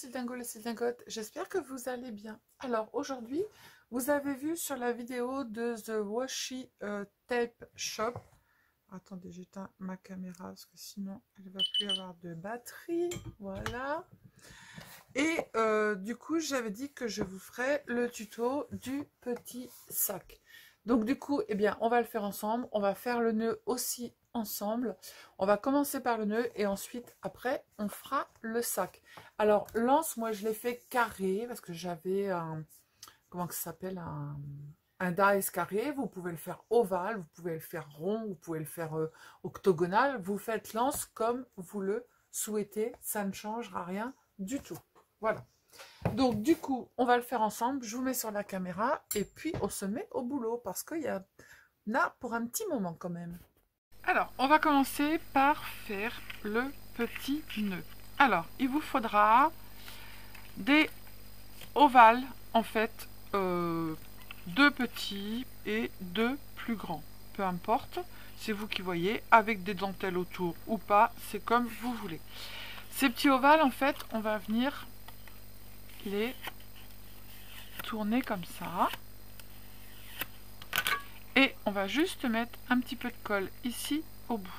les dingos, les dingotes, j'espère que vous allez bien. Alors aujourd'hui, vous avez vu sur la vidéo de The Washi Tape Shop. Attendez, j'éteins ma caméra parce que sinon elle va plus avoir de batterie. Voilà. Et du coup, j'avais dit que je vous ferais le tuto du petit sac. Donc du coup, eh bien, on va le faire ensemble. On va faire le nœud aussi ensemble. On va commencer par le nœud et ensuite, après, on fera le sac. Alors, l'anse, moi, je l'ai fait carré parce que j'avais un... Comment ça s'appelle un dice carré. Vous pouvez le faire ovale, vous pouvez le faire rond, vous pouvez le faire octogonal. Vous faites l'anse comme vous le souhaitez. Ça ne changera rien du tout. Voilà. Donc, du coup, on va le faire ensemble. Je vous mets sur la caméra et puis on se met au boulot parce qu'il y en a pour un petit moment quand même. Alors, on va commencer par faire le petit nœud. Alors, il vous faudra des ovales, en fait, deux petits et deux plus grands. Peu importe, c'est vous qui voyez, avec des dentelles autour ou pas, c'est comme vous voulez. Ces petits ovales, en fait, on va venir les tourner comme ça. Et on va juste mettre un petit peu de colle ici au bout.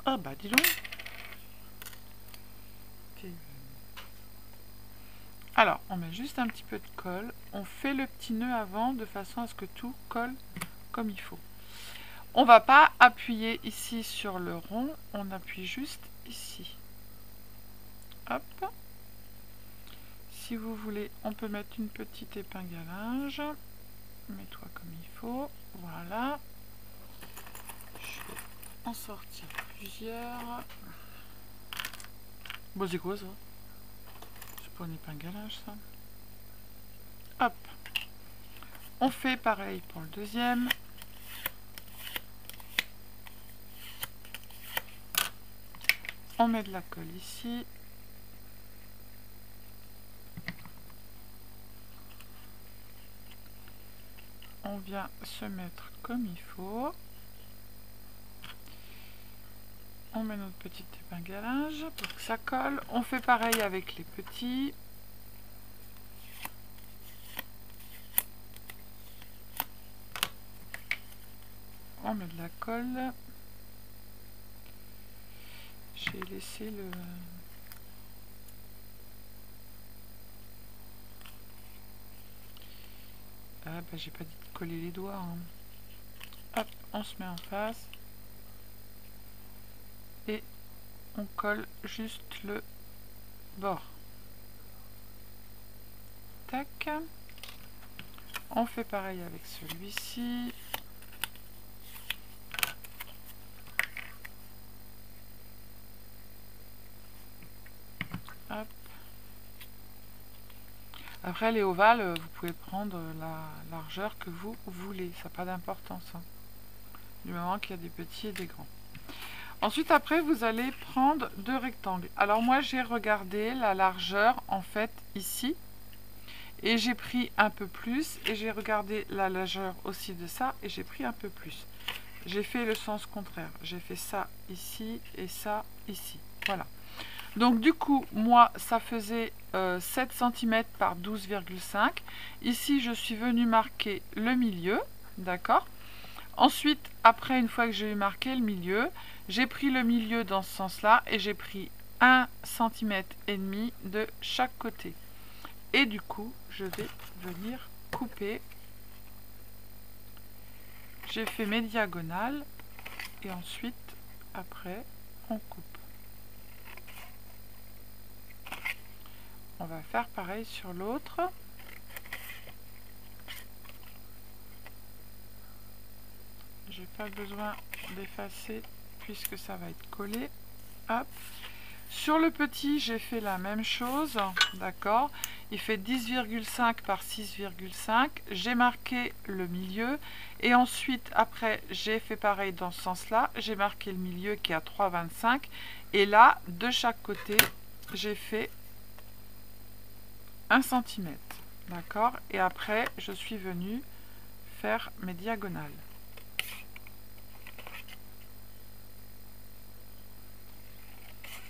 Ah bah dis donc. Alors, on met juste un petit peu de colle. On fait le petit nœud avant de façon à ce que tout colle comme il faut. On va pas appuyer ici sur le rond. On appuie juste ici. Hop. Si vous voulez, on peut mettre une petite épingle à linge. Mets-toi comme il faut. Voilà. Je vais en sortir plusieurs. Bon, c'est quoi ça? C'est pas une épingle à linge, ça. Hop. On fait pareil pour le deuxième. On met de la colle ici. On vient se mettre comme il faut. On met notre petite épingle à linge pour que ça colle. On fait pareil avec les petits. On met de la colle. J'ai laissé le... Ah bah j'ai pas dit de coller les doigts. Hein. Hop, on se met en face. Et on colle juste le bord. Tac. On fait pareil avec celui-ci. Hop. Après les ovales, vous pouvez prendre la largeur que vous voulez. Ça n'a pas d'importance. Hein. Du moment qu'il y a des petits et des grands. Ensuite, après, vous allez prendre deux rectangles. Alors moi, j'ai regardé la largeur, en fait, ici. Et j'ai pris un peu plus. Et j'ai regardé la largeur aussi de ça. Et j'ai pris un peu plus. J'ai fait le sens contraire. J'ai fait ça ici et ça ici. Voilà. Donc du coup, moi, ça faisait 7 cm par 12,5. Ici, je suis venue marquer le milieu. D'accord ? Ensuite, après, une fois que j'ai eu marqué le milieu, j'ai pris le milieu dans ce sens-là et j'ai pris 1,5 cm de chaque côté. Et du coup, je vais venir couper. J'ai fait mes diagonales et ensuite, après, on coupe. On va faire pareil sur l'autre. J'ai pas besoin d'effacer puisque ça va être collé. Hop. Sur le petit, j'ai fait la même chose. D'accord. Il fait 10,5 par 6,5. J'ai marqué le milieu. Et ensuite, après, j'ai fait pareil dans ce sens-là. J'ai marqué le milieu qui est à 3,25. Et là, de chaque côté, j'ai fait 1 cm. D'accord. Et après, je suis venue faire mes diagonales.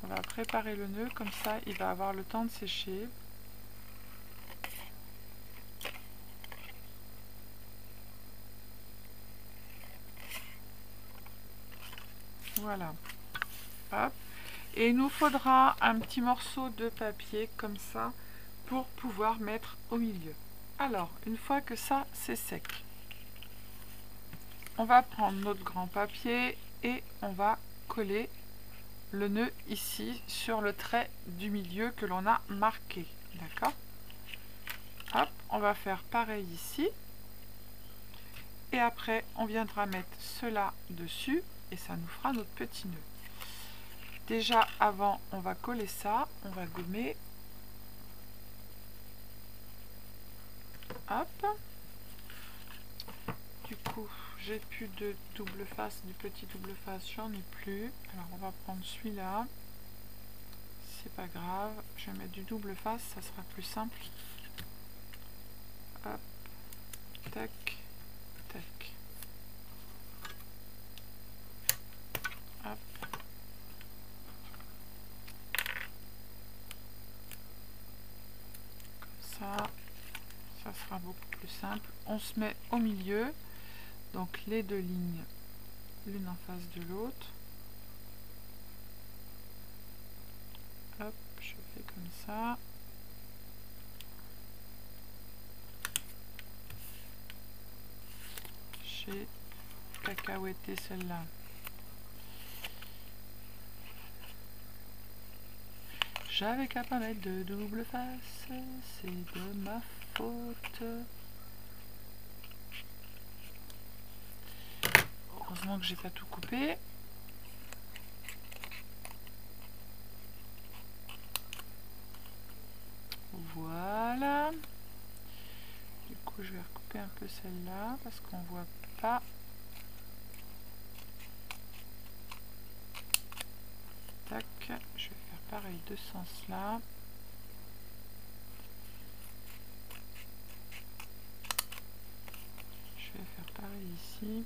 on va préparer le nœud, comme ça il va avoir le temps de sécher. Voilà. Hop. Et il nous faudra un petit morceau de papier comme ça pour pouvoir mettre au milieu. Alors, une fois que ça c'est sec, on va prendre notre grand papier et on va coller le nœud ici sur le trait du milieu que l'on a marqué. D'accord? Hop, on va faire pareil ici. Et après, on viendra mettre cela dessus et ça nous fera notre petit nœud. Déjà, avant, on va coller ça, on va gommer. Hop. Du coup, j'ai plus de double face, du petit double face, j'en ai plus. Alors, on va prendre celui-là. C'est pas grave, je vais mettre du double face, ça sera plus simple. Hop, tac, tac. Hop. Comme ça sera beaucoup plus simple. On se met au milieu, donc les deux lignes, l'une en face de l'autre. Hop, je fais comme ça. J'ai cacahuété celle-là. J'avais qu'à pas mettre de double face, c'est de ma faute. Heureusement que j'ai pas tout coupé. Voilà. Du coup, je vais recouper un peu celle-là parce qu'on voit pas. Tac, je vais faire pareil de ce sens-là. Je vais faire pareil ici.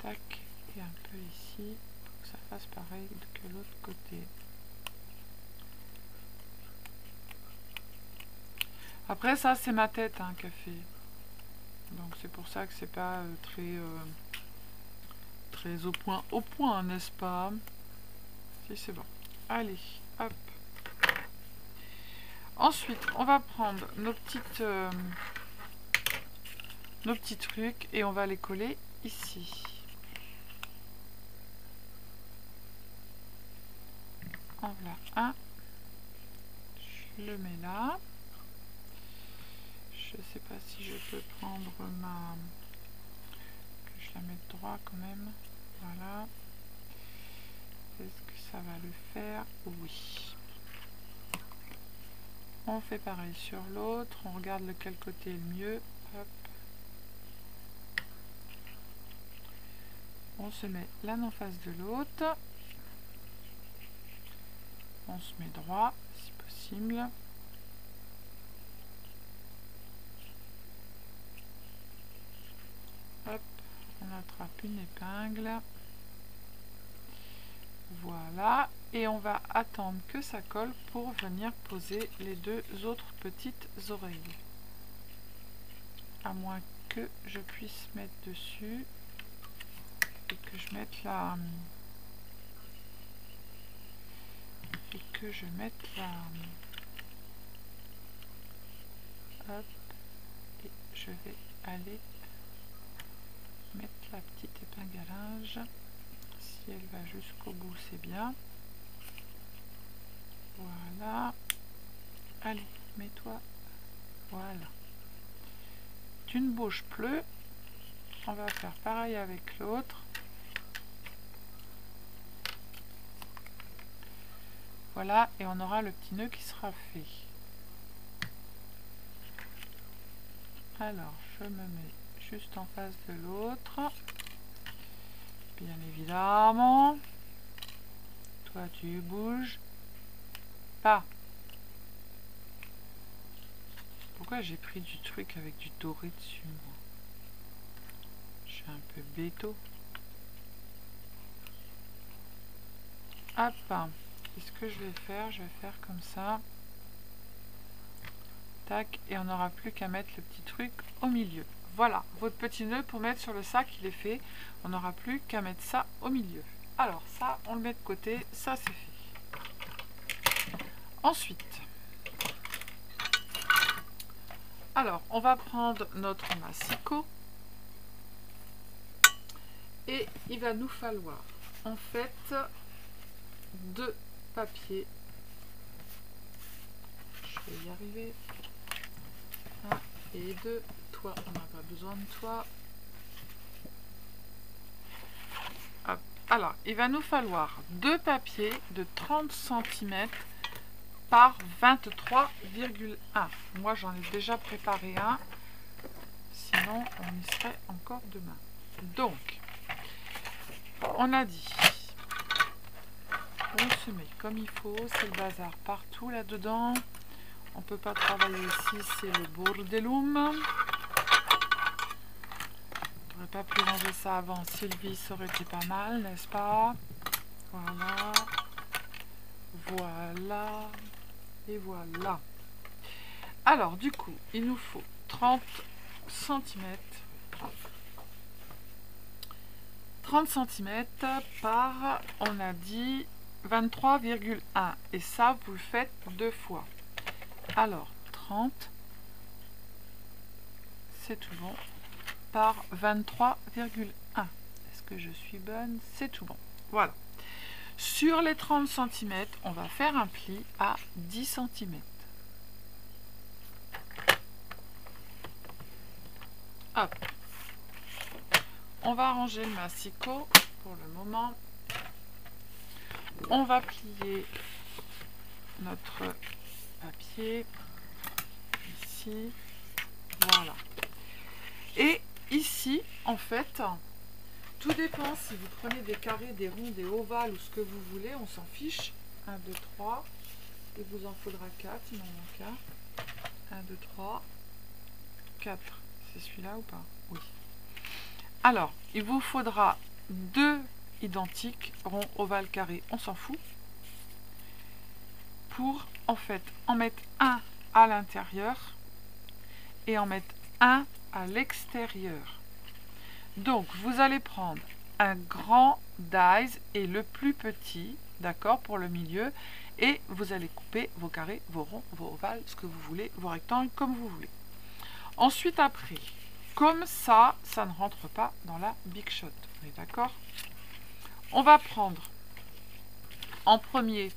Tac, et un peu ici, pour que ça fasse pareil que l'autre côté. Après ça, c'est ma tête hein, qui a fait. Donc c'est pour ça que c'est pas très au point, n'est-ce pas? Si c'est bon. Allez, hop. Ensuite, on va prendre nos petits trucs et on va les coller ici. En voilà un. Je le mets là. Je sais pas si je peux prendre ma... que je la mette droit quand même. Voilà. Est-ce que ça va le faire? Oui. On fait pareil sur l'autre. On regarde lequel côté est le mieux. Hop. On se met l'un en face de l'autre. On se met droit si possible. Hop, on attrape une épingle. Voilà, et on va attendre que ça colle pour venir poser les deux autres petites oreilles. À moins que je puisse mettre dessus et que je mette la... Hop, et je vais aller mettre la petite épingle à linge. Si elle va jusqu'au bout, c'est bien. Voilà. Allez, mets-toi. Voilà. Tu ne bouges plus. On va faire pareil avec l'autre. Voilà, et on aura le petit nœud qui sera fait. Alors, je me mets juste en face de l'autre. Bien évidemment. Toi, tu bouges pas. Pourquoi j'ai pris du truc avec du doré dessus, moi? suis un peu béto. Hop. Qu'est-ce que je vais faire? Je vais faire comme ça. Tac. Et on n'aura plus qu'à mettre le petit truc au milieu. Voilà, votre petit nœud pour mettre sur le sac, il est fait. On n'aura plus qu'à mettre ça au milieu. Alors ça, on le met de côté. Ça, c'est fait. Ensuite, alors, on va prendre notre massicot. Et il va nous falloir, en fait, 2 papiers. Je vais y arriver. 1 et 2. Toi, on n'a pas besoin de toi. Hop. Alors, il va nous falloir 2 papiers de 30 cm par 23,1. Moi, j'en ai déjà préparé un. Sinon, on y serait encore demain. Donc, on a dit, on se met comme il faut. C'est le bazar partout là-dedans. On peut pas travailler ici, c'est le bordelum. J'aurais pas pu ranger ça avant, Sylvie, ça aurait été pas mal, n'est-ce pas? Voilà. Voilà. Et voilà. Alors, du coup, il nous faut 30 cm. 30 cm par, on a dit, 23,1. Et ça, vous le faites 2 fois. Alors, 30, c'est tout bon, par 23,1. Est-ce que je suis bonne? C'est tout bon. Voilà. Sur les 30 cm, on va faire un pli à 10 cm. Hop. On va ranger le massicot pour le moment. On va plier notre papier ici. Voilà. Et ici, en fait, tout dépend si vous prenez des carrés, des ronds, des ovales ou ce que vous voulez, on s'en fiche. 1, 2, 3. Il vous en faudra 4, il m'en manque un. 1, 2, 3, 4. C'est celui-là ou pas? Oui. Alors, il vous faudra 2 identiques, ronds, ovales, carrés, on s'en fout. Pour, en fait, en mettre un à l'intérieur et en mettre un à l'extérieur. Donc, vous allez prendre un grand dies et le plus petit, d'accord, pour le milieu, et vous allez couper vos carrés, vos ronds, vos ovales, ce que vous voulez, vos rectangles, comme vous voulez. Ensuite, après, comme ça, ça ne rentre pas dans la Big Shot, on est d'accord? On va prendre en premier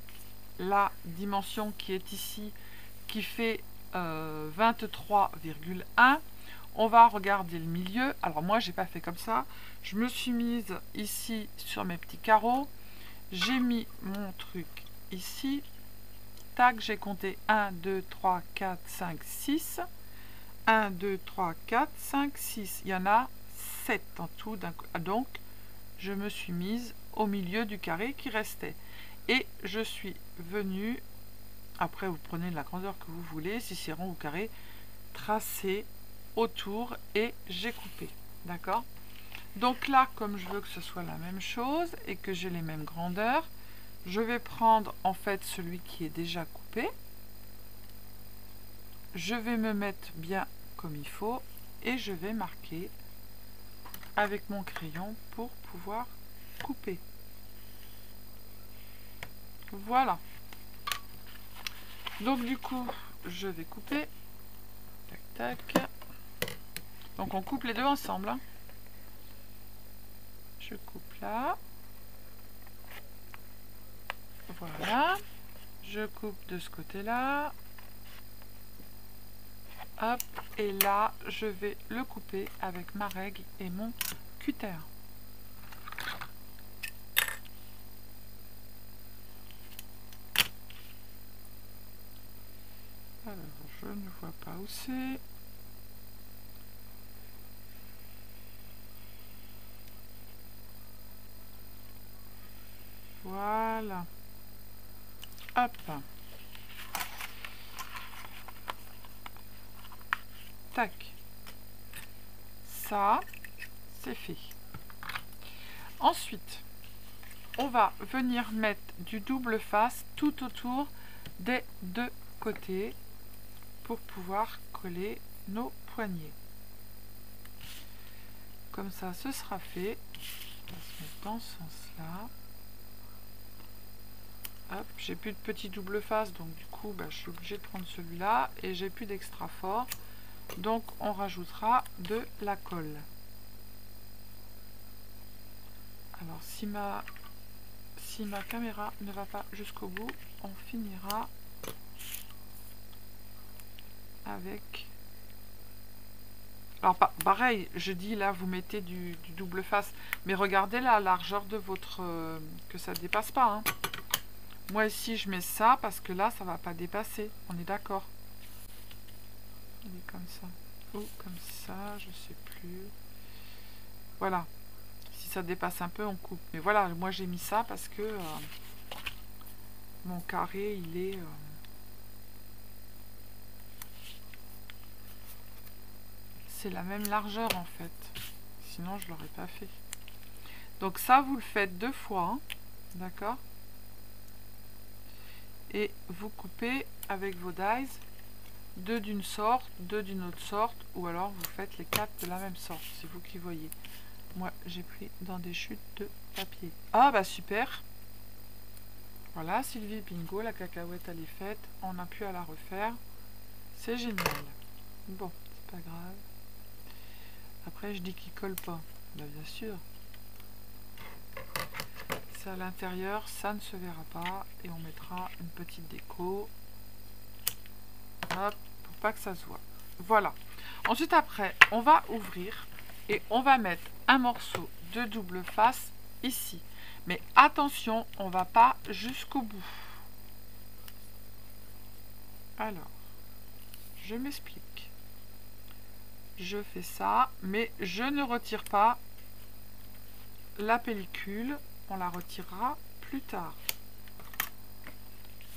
la dimension qui est ici, qui fait 23,1. On va regarder le milieu. Alors moi, j'ai pas fait comme ça. Je me suis mise ici sur mes petits carreaux. J'ai mis mon truc ici. Tac, j'ai compté 1, 2, 3, 4, 5, 6. 1, 2, 3, 4, 5, 6. Il y en a 7 en tout. Donc, je me suis mise au milieu du carré qui restait. Et je suis venue, après vous prenez la grandeur que vous voulez, si c'est rond ou carré, tracer autour et j'ai coupé. D'accord? Donc là, comme je veux que ce soit la même chose et que j'ai les mêmes grandeurs, je vais prendre en fait celui qui est déjà coupé. Je vais me mettre bien comme il faut et je vais marquer avec mon crayon pour pouvoir couper. Voilà. Donc du coup, je vais couper. Tac, tac. Donc on coupe les deux ensemble. Hein. Je coupe là. Voilà. Je coupe de ce côté-là. Hop. Et là, je vais le couper avec ma règle et mon cutter. Alors, je ne vois pas où c'est. Voilà. Hop. Tac. Ça, c'est fait. Ensuite, on va venir mettre du double face tout autour des deux côtés pour pouvoir coller nos poignets. Comme ça, ce sera fait. On va se mettre dans ce sens-là. Hop, j'ai plus de petit double face, donc du coup, je suis obligée de prendre celui-là et j'ai plus d'extra fort. Donc, on rajoutera de la colle. Alors, si ma caméra ne va pas jusqu'au bout, on finira avec... Alors, pareil, je dis là, vous mettez du double face, mais regardez la largeur de votre... que ça ne dépasse pas, hein. Moi ici je mets ça parce que là ça va pas dépasser, on est d'accord. Il est comme ça ou comme ça, je sais plus. Voilà, si ça dépasse un peu on coupe. Mais voilà, moi j'ai mis ça parce que mon carré il est c'est la même largeur en fait. Sinon je l'aurais pas fait. Donc ça vous le faites 2 fois, hein, d'accord. Et vous coupez avec vos dies, 2 d'une sorte, 2 d'une autre sorte, ou alors vous faites les 4 de la même sorte, c'est vous qui voyez. Moi j'ai pris dans des chutes de papier. Ah bah super. Voilà, Sylvie, bingo, la cacahuète elle est faite, on n'a plus à la refaire, c'est génial. Bon, c'est pas grave. Après je dis qu'il colle pas, bah bien sûr. À l'intérieur, ça ne se verra pas et on mettra une petite déco. Hop, pour pas que ça se voit. Voilà. Ensuite, après, on va ouvrir et on va mettre un morceau de double face ici. Mais attention, on va pas jusqu'au bout. Alors, je m'explique. Je fais ça, mais je ne retire pas la pellicule. On la retirera plus tard.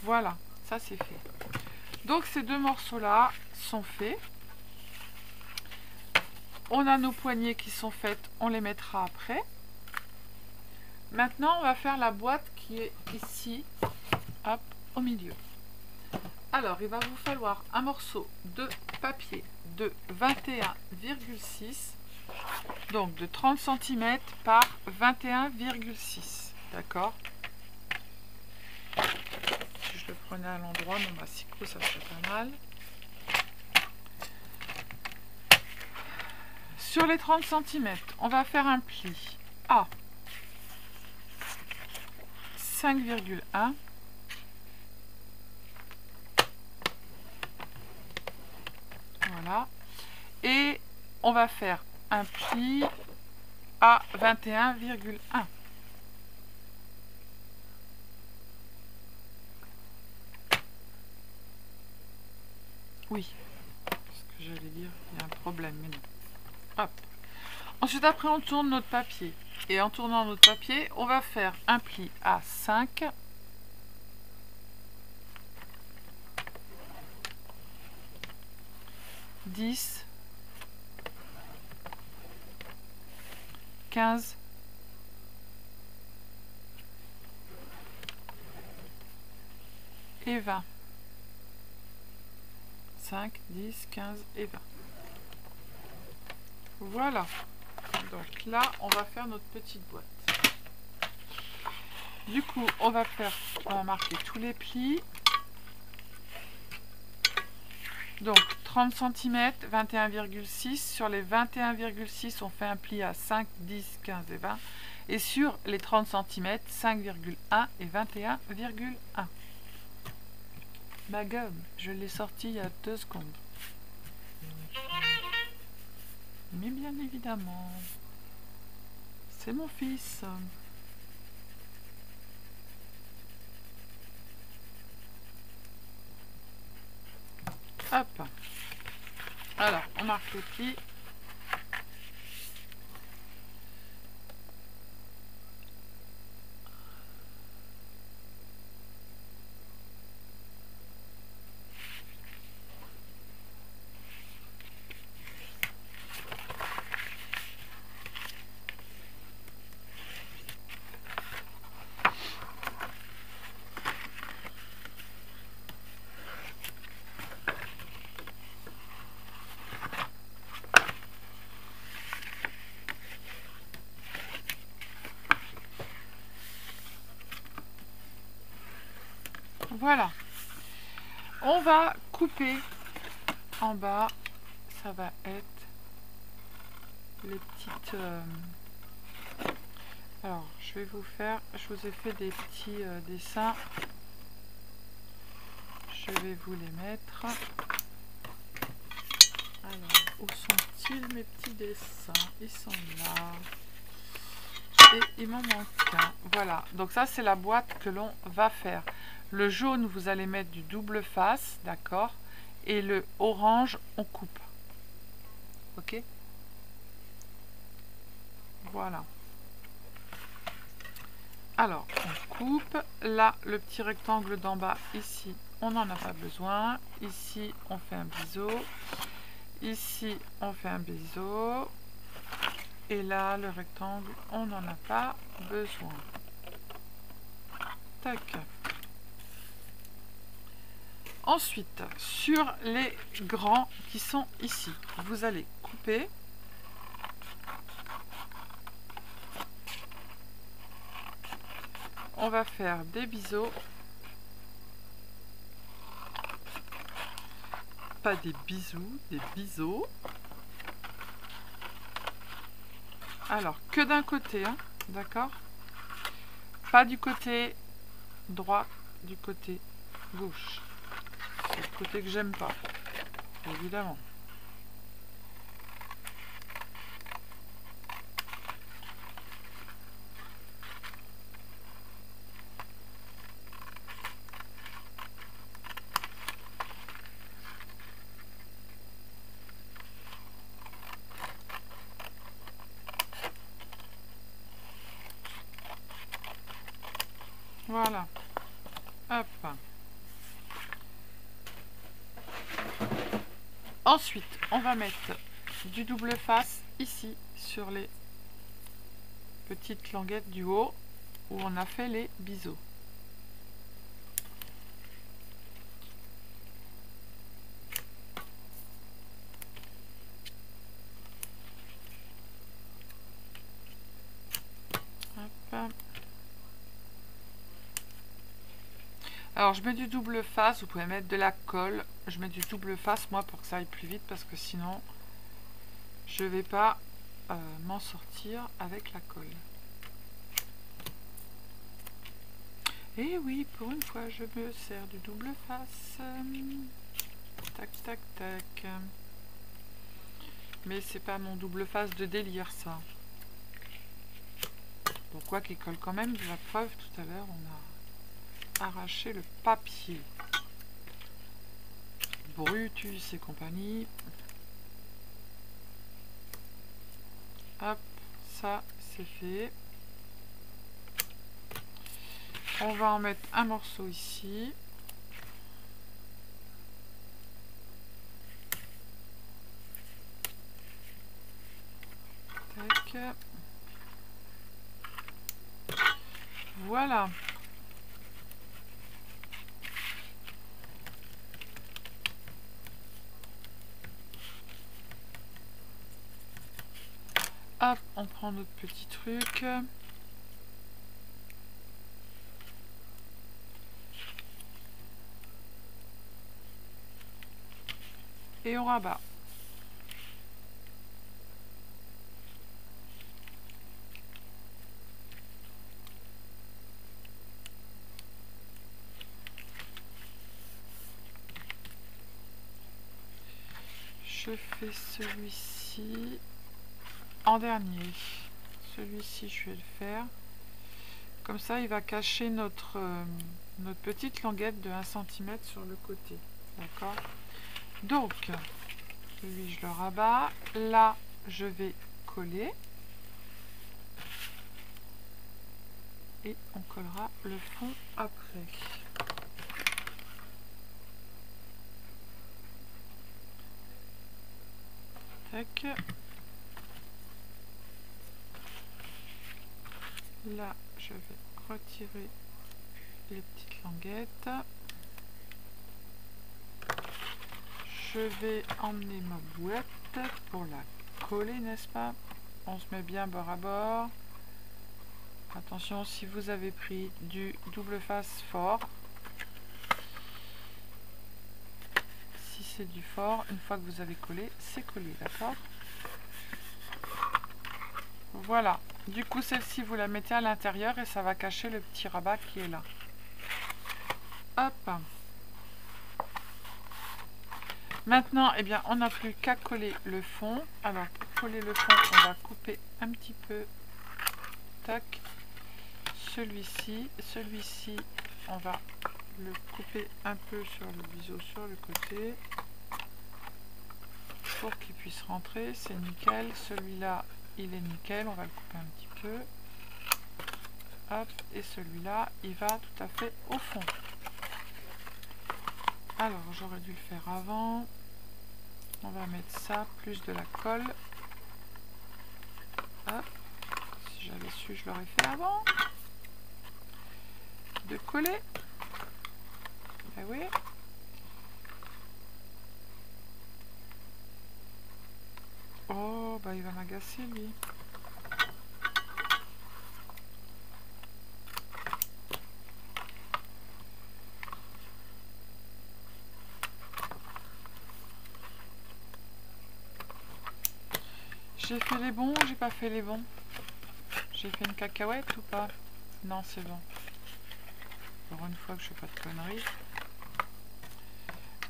Voilà, ça c'est fait. Donc ces deux morceaux là sont faits. On a nos poignées qui sont faites, on les mettra après. Maintenant on va faire la boîte qui est ici, hop, au milieu. Alors il va vous falloir un morceau de papier de 21,6, donc de 30 cm par 21,6, d'accord. Si je le prenais à l'endroit, mon massicot, ça serait pas mal. Sur les 30 cm, on va faire un pli à 5,1. Voilà. Et on va faire un pli à 21,1. Oui, ce que j'allais dire, il y a un problème, mais non. Hop. Ensuite, après, on tourne notre papier. Et en tournant notre papier, on va faire un pli à 5. « 10, 15, 20. 5, 10, 15 et 20. Voilà. Donc là, on va faire notre petite boîte. Du coup, on va marquer tous les plis. Donc 30 cm, 21,6. Sur les 21,6, on fait un pli à 5, 10, 15 et 20. Et sur les 30 cm, 5,1 et 21,1. Ma gomme, je l'ai sortie il y a 2 secondes. Mais bien évidemment, c'est mon fils. Hop. Alors, on marque les plis. Voilà. On va couper en bas. Ça va être les petites... Alors, je vais vous faire... Je vous ai fait des petits dessins. Je vais vous les mettre. Alors, où sont-ils mes petits dessins? Ils sont là. Et il m'en manque un. Voilà, donc ça c'est la boîte que l'on va faire. Le jaune, vous allez mettre du double face, d'accord? Et le orange, on coupe. Ok? Voilà. Alors, on coupe. Là, le petit rectangle d'en bas, ici, on n'en a pas besoin. Ici, on fait un biseau. Ici, on fait un biseau. Et là, le rectangle, on n'en a pas besoin. Tac. Ensuite, sur les grands qui sont ici, vous allez couper. On va faire des biseaux. Pas des bisous, des biseaux. Alors, que d'un côté, hein, d'accord? Pas du côté droit, du côté gauche. C'est le côté que j'aime pas, évidemment. Voilà. Hop. Ensuite, on va mettre du double face ici sur les petites languettes du haut où on a fait les biseaux. Hop. Alors je mets du double face, vous pouvez mettre de la colle. Je mets du double face moi pour que ça aille plus vite parce que sinon je vais pas m'en sortir avec la colle. Et oui, pour une fois je me sers du double face. Tac tac tac. Mais c'est pas mon double face de délire ça. Pourquoi qu'il colle quand même, de la preuve tout à l'heure on a arracher le papier. Brutus et compagnie. Hop, ça c'est fait. On va en mettre un morceau ici. Tac. Voilà. Hop, on prend notre petit truc. Et on rabat. Je fais celui-ci en dernier. Celui-ci, je vais le faire. Comme ça, il va cacher notre petite languette de 1 cm sur le côté. D'accord? Donc, lui, je le rabats. Là, je vais coller. Et on collera le fond après. Tac. Là, je vais retirer les petites languettes. Je vais emmener ma boîte pour la coller, n'est-ce pas? On se met bien bord à bord. Attention, si vous avez pris du double face fort, c'est du fort. Une fois que vous avez collé, c'est collé, d'accord? Voilà. Du coup, celle-ci, vous la mettez à l'intérieur et ça va cacher le petit rabat qui est là. Hop. Maintenant, eh bien, on n'a plus qu'à coller le fond. Alors, pour coller le fond, on va couper un petit peu. Tac. Celui-ci, on va le couper un peu sur le biseau sur le côté pour qu'il puisse rentrer. C'est nickel. Celui-là, il est nickel. On va le couper un petit peu. Hop. Et celui-là, il va tout à fait au fond. Alors, j'aurais dû le faire avant. On va mettre ça, plus de la colle. Hop. Si j'avais su, je l'aurais fait avant. De coller. Ben oui. Oh, bah il va m'agacer lui. J'ai fait les bons ou j'ai pas fait les bons? J'ai fait une cacahuète ou pas? Non, c'est bon. Pour une fois que je fais pas de conneries.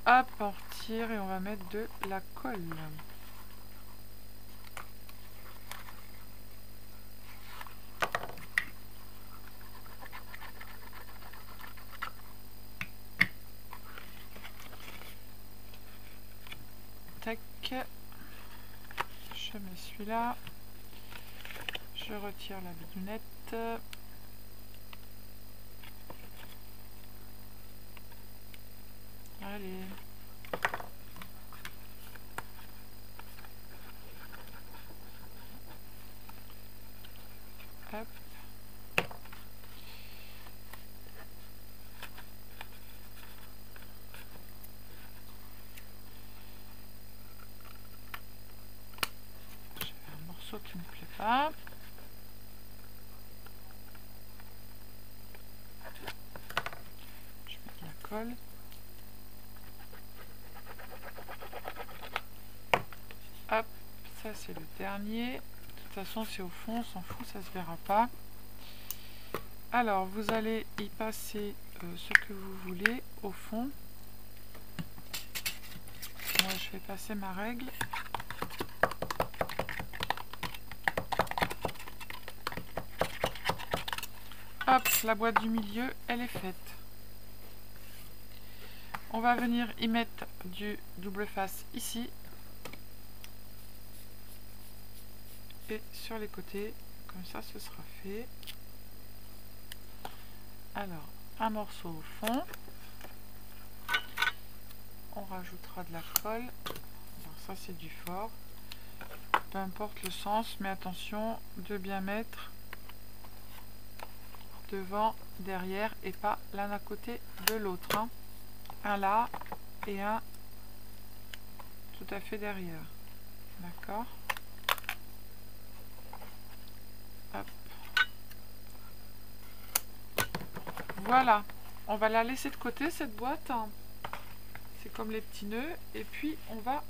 Hop, on retire et on va mettre de la colle. Tac. Je mets celui-là. Je retire la bidounette. Allez. Hop. J'ai un morceau qui ne me plaît pas. Je mets de la colle. Hop, ça c'est le dernier. De toute façon, c'est au fond, on s'en fout, ça se verra pas. Alors, vous allez y passer ce que vous voulez au fond. Moi, je vais passer ma règle. Hop, la boîte du milieu, elle est faite. On va venir y mettre du double face ici. Et sur les côtés, comme ça, ce sera fait. Alors, un morceau au fond. On rajoutera de la colle. Alors ça, c'est du fort. Peu importe le sens, mais attention de bien mettre devant, derrière et pas l'un à côté de l'autre. Hein. Un là et un tout à fait derrière. D'accord? Hop. Voilà. On va la laisser de côté cette boîte. Hein. C'est comme les petits nœuds. Et puis on va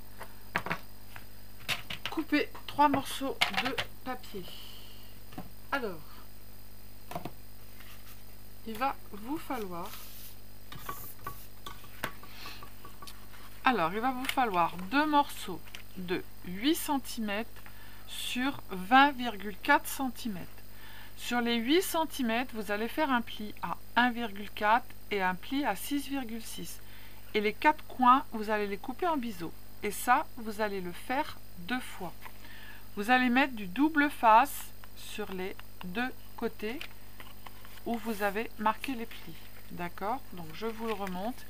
couper 3 morceaux de papier. Alors, il va vous falloir... Alors, il va vous falloir 2 morceaux de 8 cm sur 20,4 cm. Sur les 8 cm, vous allez faire un pli à 1,4 et un pli à 6,6. Et les 4 coins, vous allez les couper en biseau. Et ça, vous allez le faire 2 fois. Vous allez mettre du double face sur les 2 côtés où vous avez marqué les plis. D'accord? Donc, je vous le remonte.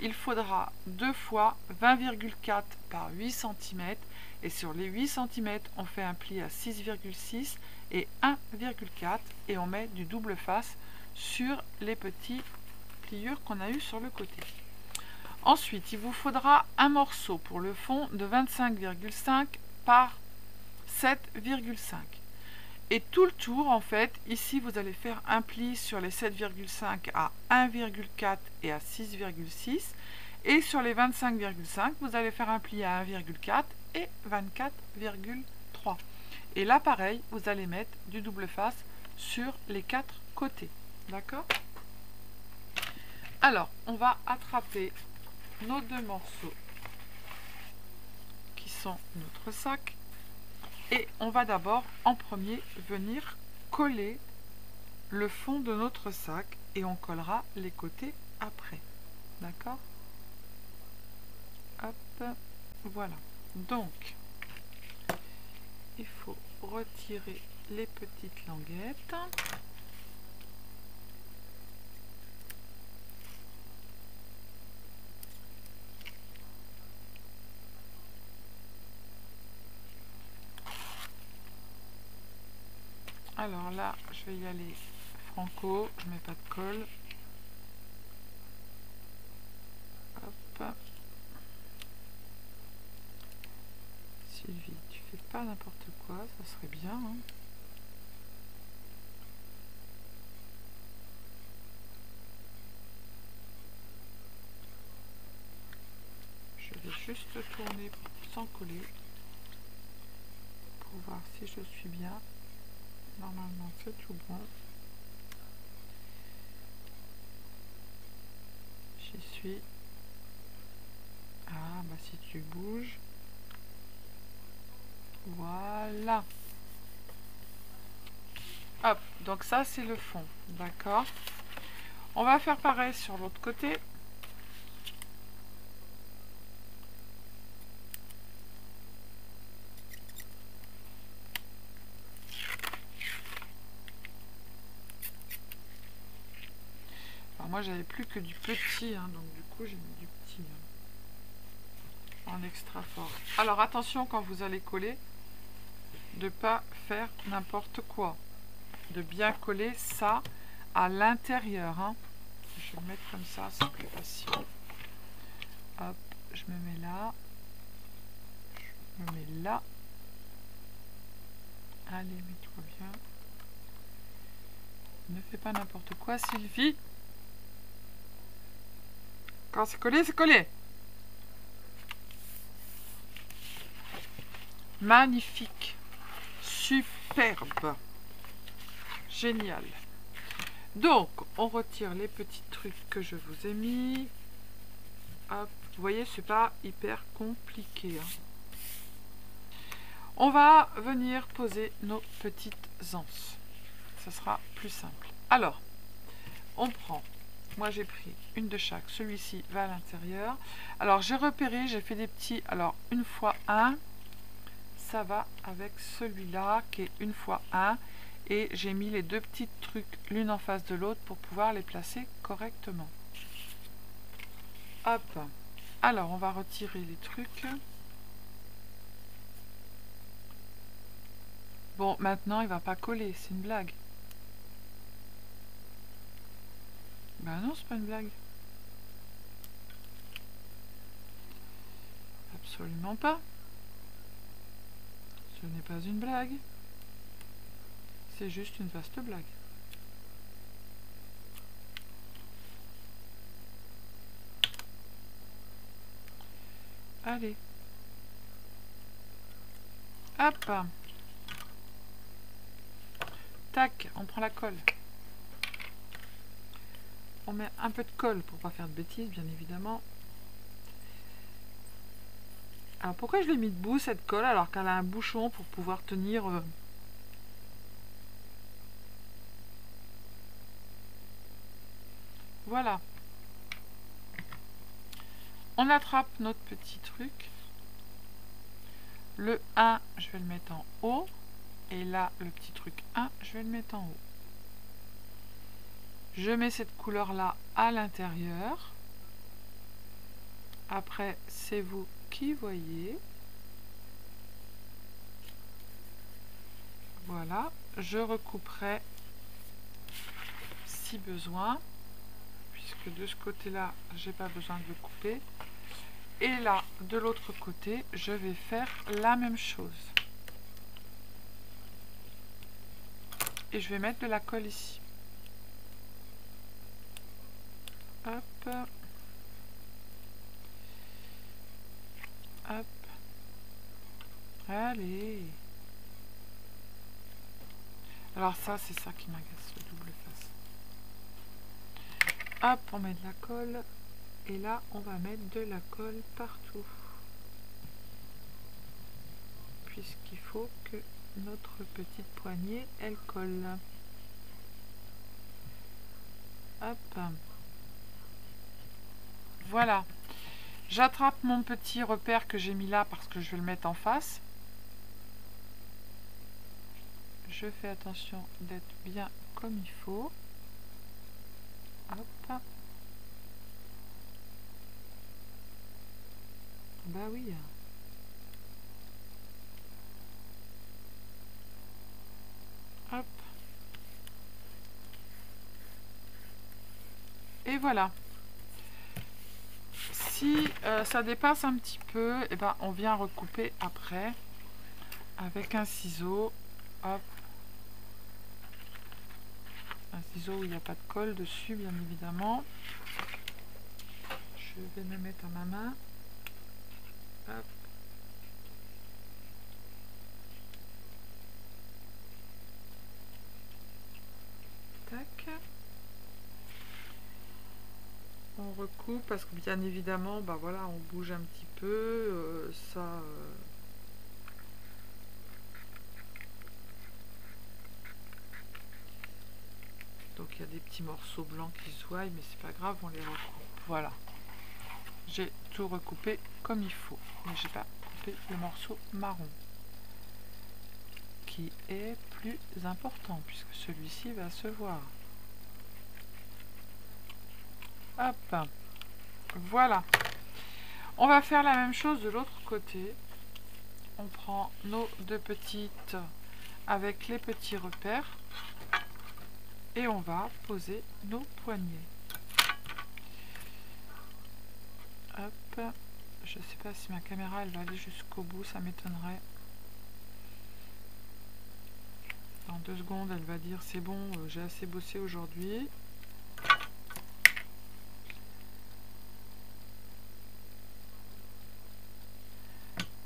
Il faudra 2 fois 20,4 par 8 cm. Et sur les 8 cm, on fait un pli à 6,6 et 1,4. Et on met du double face sur les petits pliures qu'on a eu sur le côté. Ensuite, il vous faudra un morceau pour le fond de 25,5 par 7,5. Et tout le tour, en fait, ici, vous allez faire un pli sur les 7,5 à 1,4 et à 6,6. Et sur les 25,5, vous allez faire un pli à 1,4 et 24,3. Et là, pareil, vous allez mettre du double face sur les 4 côtés. D'accord? Alors, on va attraper nos 2 morceaux qui sont notre sac. Et on va d'abord, en premier, venir coller le fond de notre sac. Et on collera les côtés après. D'accord? Hop, voilà. Donc, il faut retirer les petites languettes. Alors là, je vais y aller franco, je mets pas de colle. Hop. Sylvie, tu fais pas n'importe quoi, ça serait bien. Hein. Je vais juste tourner sans coller pour voir si je suis bien. Normalement, c'est tout bon. J'y suis. Ah, bah si tu bouges. Voilà. Hop, donc ça c'est le fond. D'accord. On va faire pareil sur l'autre côté. Alors moi j'avais plus que du petit, hein, donc du coup j'ai mis du petit en extra fort. Alors attention quand vous allez coller, de pas faire n'importe quoi. De bien coller ça à l'intérieur. Hein. Je vais le mettre comme ça, c'est plus facile. Hop, je me mets là. Je me mets là. Allez, mets-toi bien. Ne fais pas n'importe quoi, Sylvie. Quand c'est collé, c'est collé. Magnifique. Superbe. Génial. Donc, on retire les petits trucs que je vous ai mis. Hop. Vous voyez, c'est pas hyper compliqué. Hein. On va venir poser nos petites anses. Ça sera plus simple. Alors, on prend, moi j'ai pris une de chaque, celui-ci va à l'intérieur. Alors j'ai repéré, j'ai fait des petits, alors une fois un, ça va avec celui-là qui est une fois un, et j'ai mis les 2 petits trucs l'une en face de l'autre pour pouvoir les placer correctement. Hop, alors on va retirer les trucs. Bon, maintenant il va pas coller, c'est une blague. Ben non, c'est pas une blague. Absolument pas. Ce n'est pas une blague. C'est juste une vaste blague. Allez. Hop. Tac, on prend la colle. On met un peu de colle pour pas faire de bêtises, bien évidemment. Alors pourquoi je l'ai mis debout cette colle alors qu'elle a un bouchon pour pouvoir tenir Voilà. On attrape notre petit truc. Le 1, je vais le mettre en haut. Et là, le petit truc 1, je vais le mettre en haut. Je mets cette couleur-là à l'intérieur. Après, c'est vous qui voyez. Voilà. Je recouperai si besoin. Puisque de ce côté-là, j'ai pas besoin de le couper. Et là, de l'autre côté, je vais faire la même chose. Et je vais mettre de la colle ici. Hop. Hop. Allez. Alors ça, c'est ça qui m'agace, le double face. Hop, on met de la colle. Et là, on va mettre de la colle partout. Puisqu'il faut que notre petite poignée, elle colle. Hop. Voilà. J'attrape mon petit repère que j'ai mis là parce que je vais le mettre en face. Je fais attention d'être bien comme il faut. Hop. Bah oui. Hop. Et voilà. Si ça dépasse un petit peu, et ben on vient recouper après avec un ciseau. Hop. Un ciseau où il n'y a pas de colle dessus, bien évidemment. Je vais me mettre à ma main. Hop. Tac. On recoupe parce que bien évidemment, bah voilà, on bouge un petit peu. Donc il y a des petits morceaux blancs qui se voient, mais c'est pas grave, on les recoupe. Voilà. J'ai tout recoupé comme il faut. Mais j'ai pas coupé le morceau marron, qui est plus important, puisque celui-ci va se voir. Hop. Voilà. On va faire la même chose de l'autre côté. On prend nos deux petites avec les petits repères. Et on va poser nos poignets. Hop. Je ne sais pas si ma caméra elle va aller jusqu'au bout, ça m'étonnerait. Dans 2 secondes, elle va dire c'est bon, j'ai assez bossé aujourd'hui.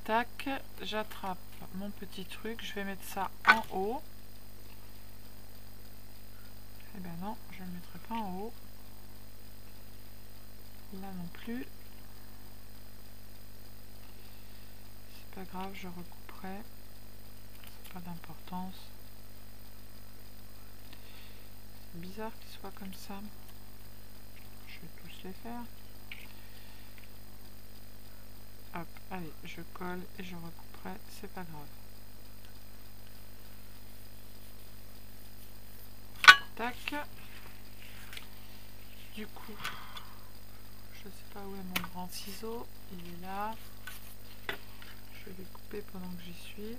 Tac, j'attrape mon petit truc, je vais mettre ça en haut. Eh ben non, je ne le mettrai pas en haut. Là non plus. C'est pas grave, je recouperai. C'est pas d'importance. C'est bizarre qu'il soit comme ça. Je vais tous les faire. Hop, allez, je colle et je recouperai, c'est pas grave. Tac. Du coup, je sais pas où est mon grand ciseau, il est là. Je vais couper pendant que j'y suis.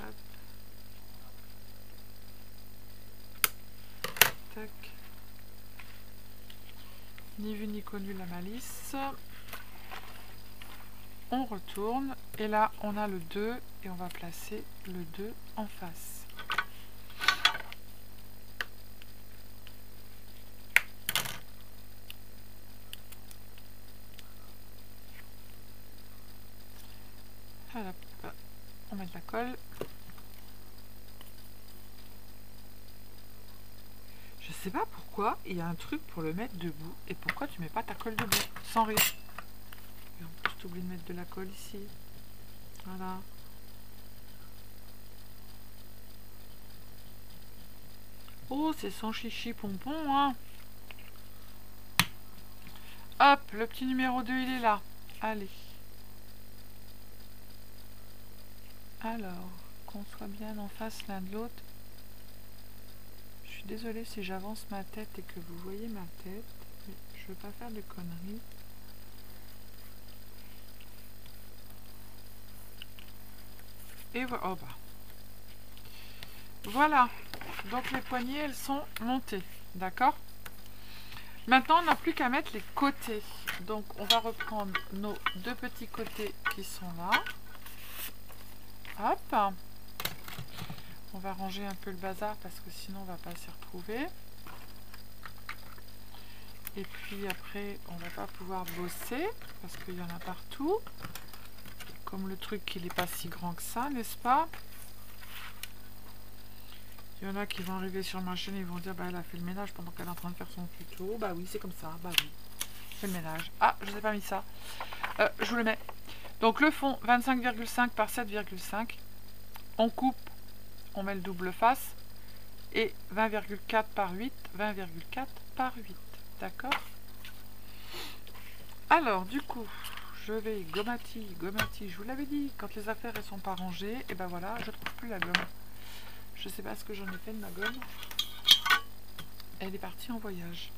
Hop. Tac. Ni vu ni connu la malice. On retourne et là on a le 2 et on va placer le 2 en face. Voilà, on met de la colle. Je sais pas pourquoi il y a un truc pour le mettre debout et pourquoi tu mets pas ta colle debout sans rire. Et en plus tu oublies de mettre de la colle ici. Voilà. Oh, c'est sans chichi pompon, hein. Hop, le petit numéro 2, il est là. Allez. Alors, qu'on soit bien en face l'un de l'autre. Je suis désolée si j'avance ma tête et que vous voyez ma tête. Mais je veux pas faire de conneries. Et voilà. Oh bah. Voilà. Donc les poignées, elles sont montées. D'accord ? Maintenant, on n'a plus qu'à mettre les côtés. Donc, on va reprendre nos 2 petits côtés qui sont là. Hop. On va ranger un peu le bazar parce que sinon, on ne va pas s'y retrouver. Et puis après, on va pas pouvoir bosser parce qu'il y en a partout. Comme le truc, il n'est pas si grand que ça, n'est-ce pas? Il y en a qui vont arriver sur ma chaîne et ils vont dire, bah elle a fait le ménage pendant qu'elle est en train de faire son tuto. Bah oui, c'est comme ça, bah oui. Fait le ménage. Ah, je vous ai pas mis ça. Je vous le mets. Donc le fond, 25,5 par 7,5. On coupe, on met le double face. Et 20,4 par 8, 20,4 par 8. D'accord? Alors, du coup, je vais gommati, je vous l'avais dit, quand les affaires ne sont pas rangées, et ben voilà, je ne trouve plus la gomme. Je ne sais pas ce que j'en ai fait de ma gomme. Elle est partie en voyage.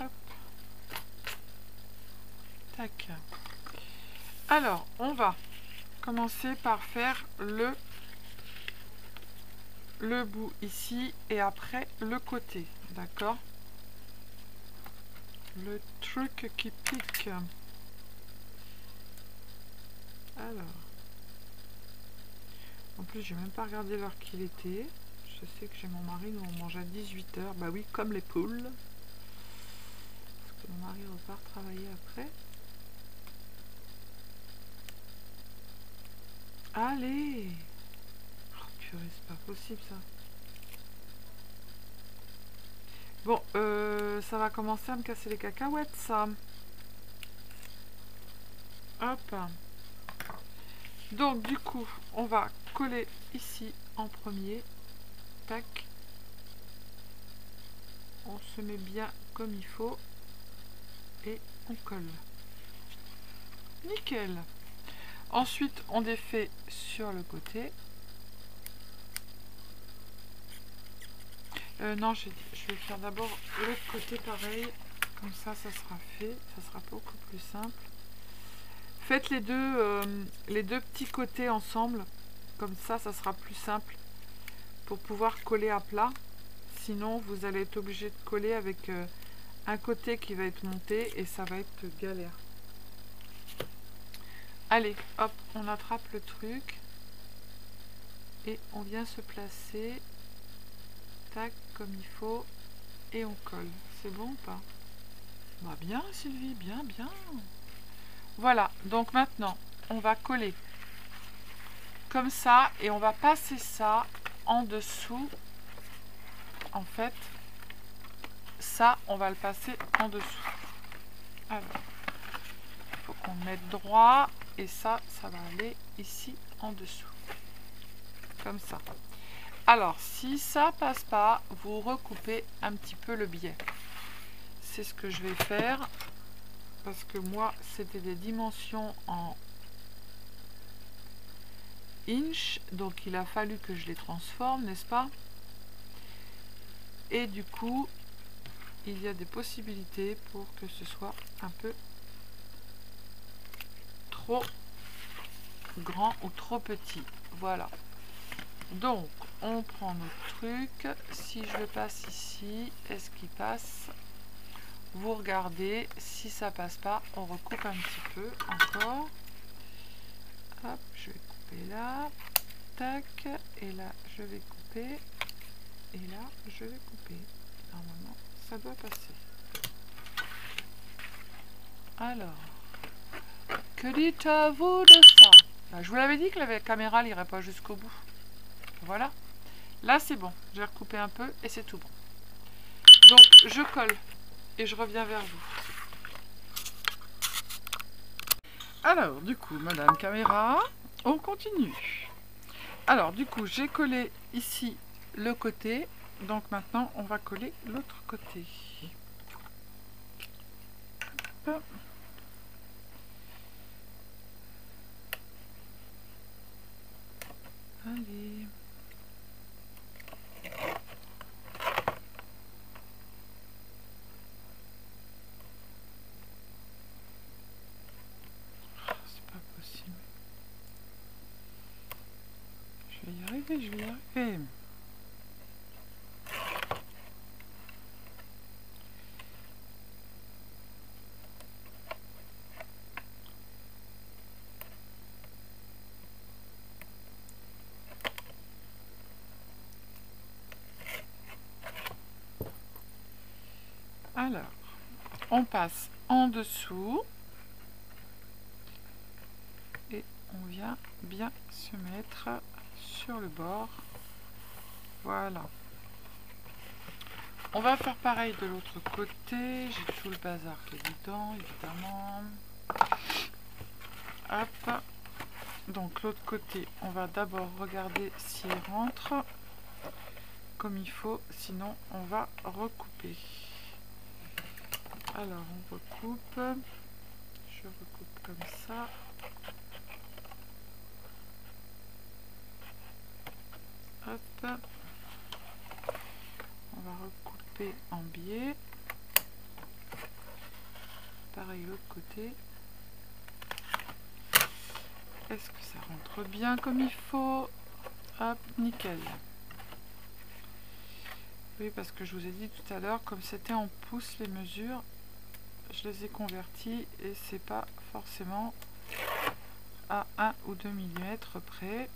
Hop. Tac. Alors, on va commencer par faire le bout ici et après le côté. D'accord? Le truc qui pique. Alors. En plus, j'ai même pas regardé l'heure qu'il était. Je sais que chez mon mari, nous on mange à 18 h. Bah oui, comme les poules. Parce que mon mari repart travailler après. Allez! Oh purée, c'est pas possible ça. Bon, ça va commencer à me casser les cacahuètes, ça. Hop. Donc, du coup, on va coller ici en premier. Tac. On se met bien comme il faut. Et on colle. Nickel. Ensuite, on défait sur le côté. Non, je vais faire d'abord l'autre côté pareil. Comme ça, ça sera fait. Ça sera beaucoup plus simple. Faites les deux petits côtés ensemble. Comme ça, ça sera plus simple pour pouvoir coller à plat. Sinon, vous allez être obligé de coller avec un côté qui va être monté et ça va être galère. Allez, hop, on attrape le truc et on vient se placer. Tac, comme il faut. Et on colle. C'est bon ou pas? Bah bien Sylvie, bien, bien. Voilà, donc maintenant, on va coller comme ça et on va passer ça en dessous. En fait, ça, on va le passer en dessous. Alors, il faut qu'on mette droit et ça, ça va aller ici en dessous. Comme ça. Alors, si ça passe pas, vous recoupez un petit peu le biais. C'est ce que je vais faire parce que moi, c'était des dimensions en inch, donc il a fallu que je les transforme, n'est-ce pas? Et du coup, il y a des possibilités pour que ce soit un peu trop grand ou trop petit. Voilà. Donc, on prend notre truc. Si je le passe ici, est-ce qu'il passe? Vous regardez. Si ça passe pas, on recoupe un petit peu encore. Hop, je vais couper là. Tac. Et là, je vais couper. Et là, je vais couper. Normalement, ça doit passer. Alors, que dites-vous de ça? Bah, je vous l'avais dit que la caméra n'irait pas jusqu'au bout. Voilà. Là, c'est bon. J'ai recoupé un peu et c'est tout bon. Donc, je colle et je reviens vers vous. Alors, du coup, madame caméra, on continue. Alors, du coup, j'ai collé ici le côté. Donc, maintenant, on va coller l'autre côté. Hop. Allez. C'est pas possible. Je vais y arriver, je vais y arriver. Alors, on passe en dessous et on vient bien se mettre sur le bord. Voilà. On va faire pareil de l'autre côté. J'ai tout le bazar qui est dedans, évidemment. Hop. Donc l'autre côté, on va d'abord regarder s'il rentre comme il faut, sinon on va recouper. Alors on recoupe. Je recoupe comme ça. Hop. On va recouper en biais. Pareil l'autre côté. Est-ce que ça rentre bien comme il faut? Hop, nickel. Oui, parce que je vous ai dit tout à l'heure, comme c'était en pouces les mesures, je les ai convertis et c'est pas forcément à 1 ou 2 mm près.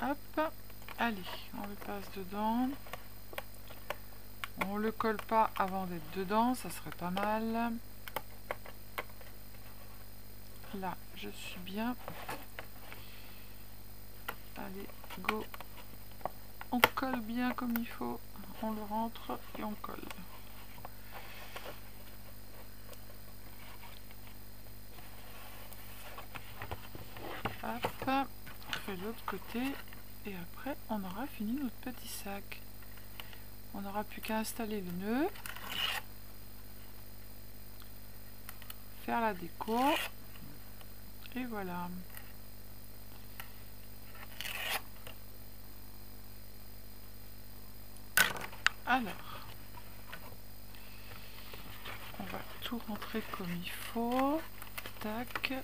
Hop, allez, on le passe dedans. On le colle pas avant d'être dedans, ça serait pas mal. Là, je suis bien. Allez, go. On colle bien comme il faut. On le rentre et on colle. Hop, on fait l'autre côté. Et après, on aura fini notre petit sac. On n'aura plus qu'à installer le nœud. Faire la déco. Et voilà. Alors, on va tout rentrer comme il faut. Tac.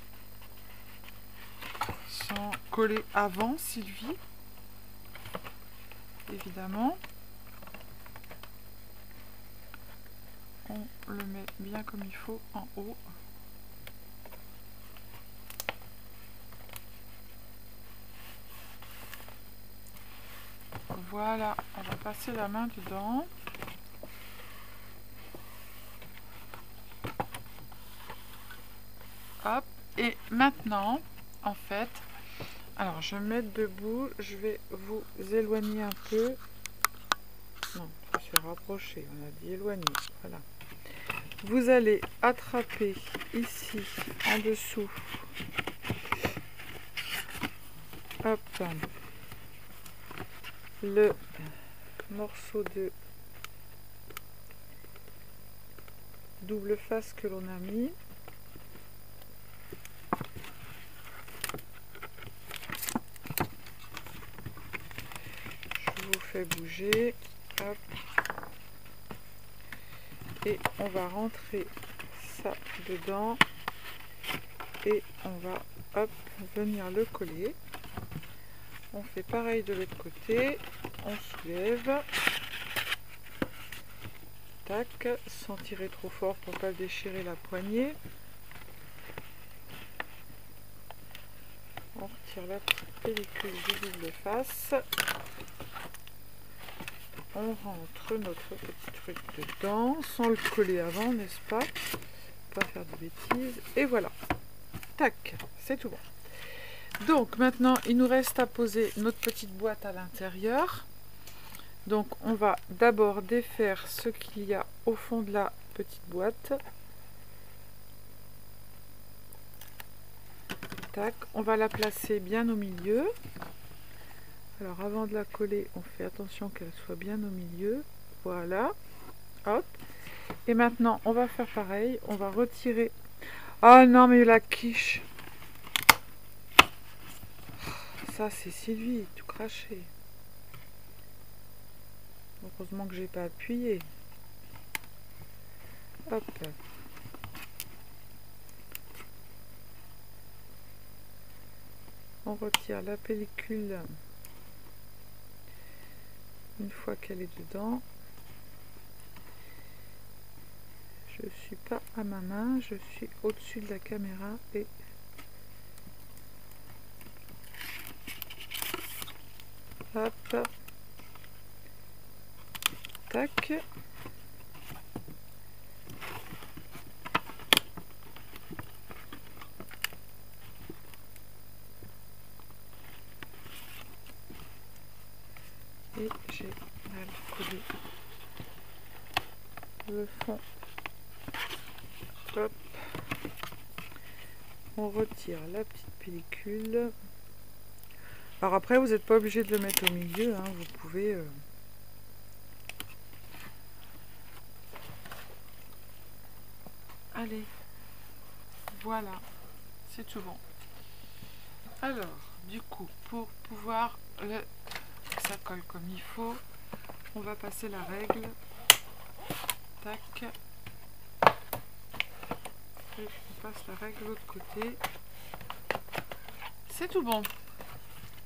Sans coller avant, Sylvie. Évidemment. On le met bien comme il faut en haut. Voilà, on va passer la main dedans. Hop, et maintenant, en fait, alors je vais me mettre debout, je vais vous éloigner un peu. Non, je suis rapprochée, on a dit éloigner, voilà. Vous allez attraper ici, en dessous, hop, le morceau de double face que l'on a mis. Je vous fais bouger, hop, et on va rentrer ça dedans et on va hop venir le coller. On fait pareil de l'autre côté, on soulève, tac, sans tirer trop fort pour pas déchirer la poignée. On retire la pellicule du double face. On rentre notre petit truc dedans, sans le coller avant, n'est-ce pas? Pas faire de bêtises. Et voilà. Tac, c'est tout bon. Donc maintenant, il nous reste à poser notre petite boîte à l'intérieur. Donc on va d'abord défaire ce qu'il y a au fond de la petite boîte. Tac, on va la placer bien au milieu. Alors avant de la coller, on fait attention qu'elle soit bien au milieu. Voilà. Hop. Et maintenant, on va faire pareil. On va retirer... Ah non, mais la quiche. Ça, c'est Sylvie, tout craché. Heureusement que j'ai pas appuyé. Hop. On retire la pellicule une fois qu'elle est dedans. Je suis pas à ma main, je suis au-dessus de la caméra et hop, tac. Et j'ai mal collé le fond. Hop. On retire la petite pellicule. Alors après, vous n'êtes pas obligé de le mettre au milieu, hein, vous pouvez... Allez, voilà, c'est tout bon. Alors, du coup, pour pouvoir que ça colle comme il faut, on va passer la règle. Tac. Et on passe la règle de l'autre côté. C'est tout bon.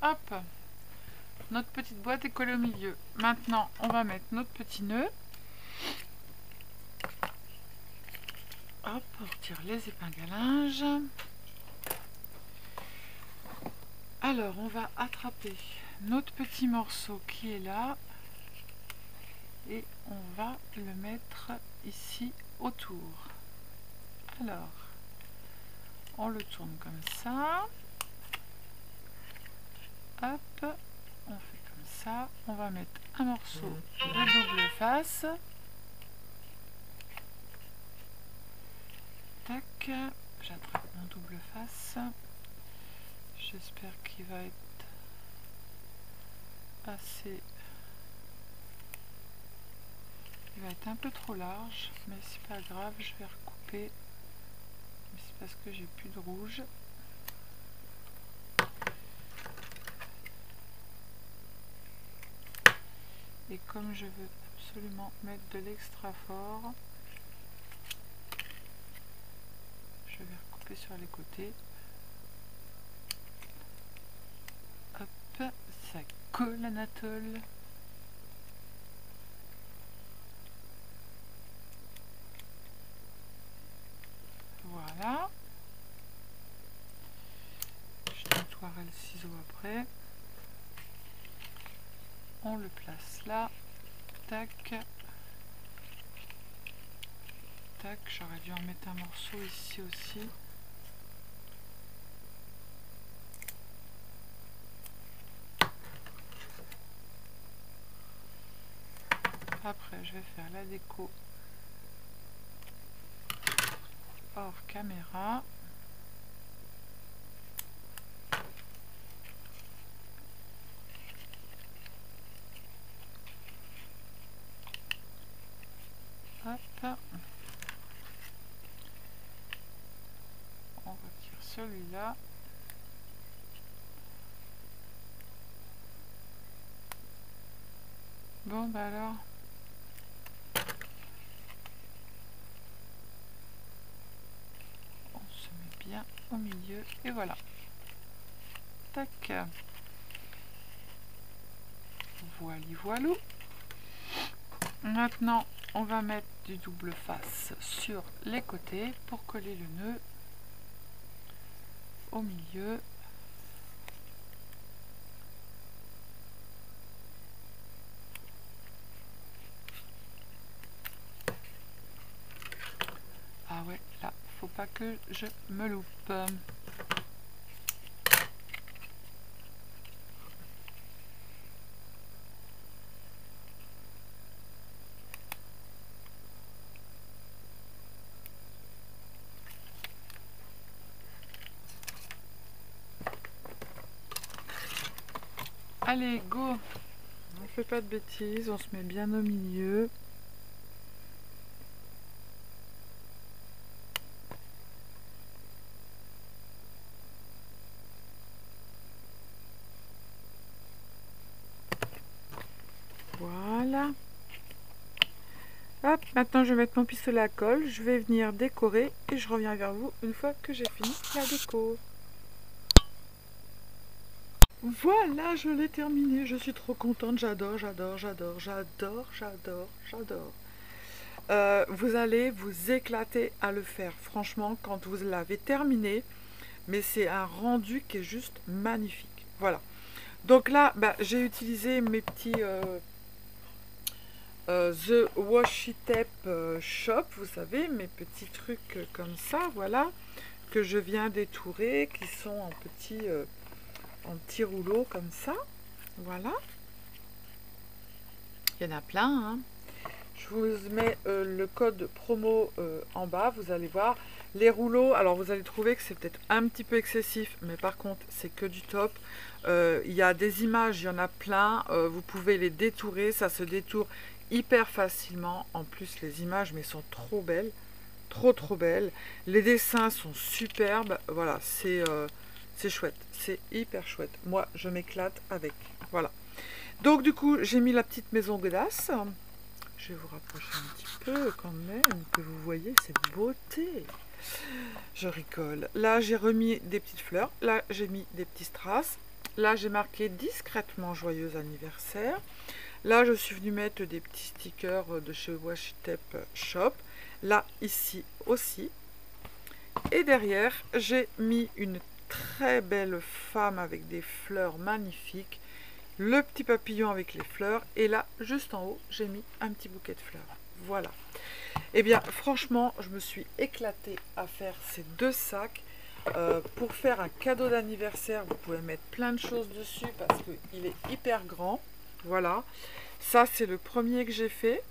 Hop. Notre petite boîte est collée au milieu. Maintenant, on va mettre notre petit nœud. Hop, on retire les épingles à linge. Alors, on va attraper notre petit morceau qui est là. Et on va le mettre ici autour. Alors, on le tourne comme ça. Hop, on fait comme ça. On va mettre un morceau de double face. Tac, j'attrape mon double face. J'espère qu'il va être assez... Il va être un peu trop large, mais c'est pas grave, je vais recouper. Mais c'est parce que j'ai plus de rouge. Et comme je veux absolument mettre de l'extra fort, je vais recouper sur les côtés. Hop, ça colle Anatole. Voilà. Je nettoierai le ciseau après. On le place là. Tac. Tac, j'aurais dû en mettre un morceau ici aussi. Après, je vais faire la déco hors caméra. Hop. On retire celui-là. Bon, bah alors. On se met bien au milieu et voilà. Tac. Voili voilou. Maintenant, on va mettre du double face sur les côtés pour coller le nœud au milieu. Ah ouais, là, faut pas que je me loupe. Allez, go! On fait pas de bêtises, on se met bien au milieu. Voilà. Hop, maintenant je vais mettre mon pistolet à colle, je vais venir décorer et je reviens vers vous une fois que j'ai fini la déco. Voilà, je l'ai terminé, je suis trop contente, j'adore, j'adore, j'adore, j'adore, j'adore, j'adore. vous allez vous éclater à le faire. Franchement, quand vous l'avez terminé, mais c'est un rendu qui est juste magnifique. Voilà. Donc là, bah, j'ai utilisé mes petits The Washi Tape Shop, vous savez, mes petits trucs comme ça, voilà, que je viens d'étourer, qui sont en petits rouleaux comme ça, voilà. Il y en a plein, hein. Je vous mets le code promo en bas, vous allez voir. Les rouleaux, alors vous allez trouver que c'est peut-être un petit peu excessif, mais par contre, c'est que du top. Il y a des images, il y en a plein. Vous pouvez les détourer, ça se détourne hyper facilement. En plus, les images, mais sont trop belles. Trop belles. Les dessins sont superbes. Voilà, c'est chouette. C'est hyper chouette. Moi, je m'éclate avec. Voilà. Donc, du coup, j'ai mis la petite maison Godasse. Je vais vous rapprocher un petit peu quand même, que vous voyez cette beauté. Je rigole. Là, j'ai remis des petites fleurs. Là, j'ai mis des petits strass. Là, j'ai marqué discrètement joyeux anniversaire. Là, je suis venue mettre des petits stickers de chez Washi Tape Shop. Là, ici aussi. Et derrière, j'ai mis une très belle femme avec des fleurs magnifiques. Le petit papillon avec les fleurs. Et là, juste en haut, j'ai mis un petit bouquet de fleurs. Voilà. Eh bien, franchement, je me suis éclatée à faire ces deux sacs. Pour faire un cadeau d'anniversaire, vous pouvez mettre plein de choses dessus parce qu'il est hyper grand. Voilà. Ça, c'est le premier que j'ai fait.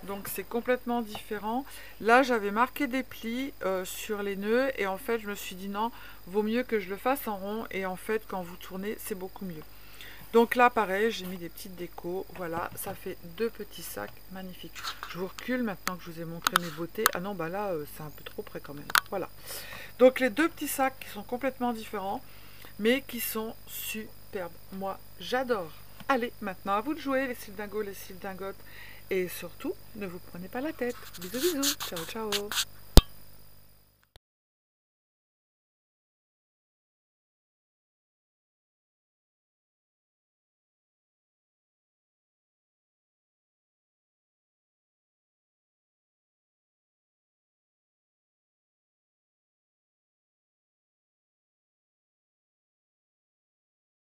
Donc, c'est complètement différent. Là, j'avais marqué des plis sur les nœuds. Et en fait, je me suis dit non, vaut mieux que je le fasse en rond. Et en fait, quand vous tournez, c'est beaucoup mieux. Donc là, pareil, j'ai mis des petites décos. Voilà, ça fait deux petits sacs magnifiques. Je vous recule maintenant que je vous ai montré mes beautés. Ah non, bah là, c'est un peu trop près quand même. Voilà. Donc les deux petits sacs qui sont complètement différents, mais qui sont superbes. Moi, j'adore. Allez, maintenant à vous de jouer, les cils dingos, les cils dingotes. Et surtout, ne vous prenez pas la tête. Bisous, bisous. Ciao, ciao.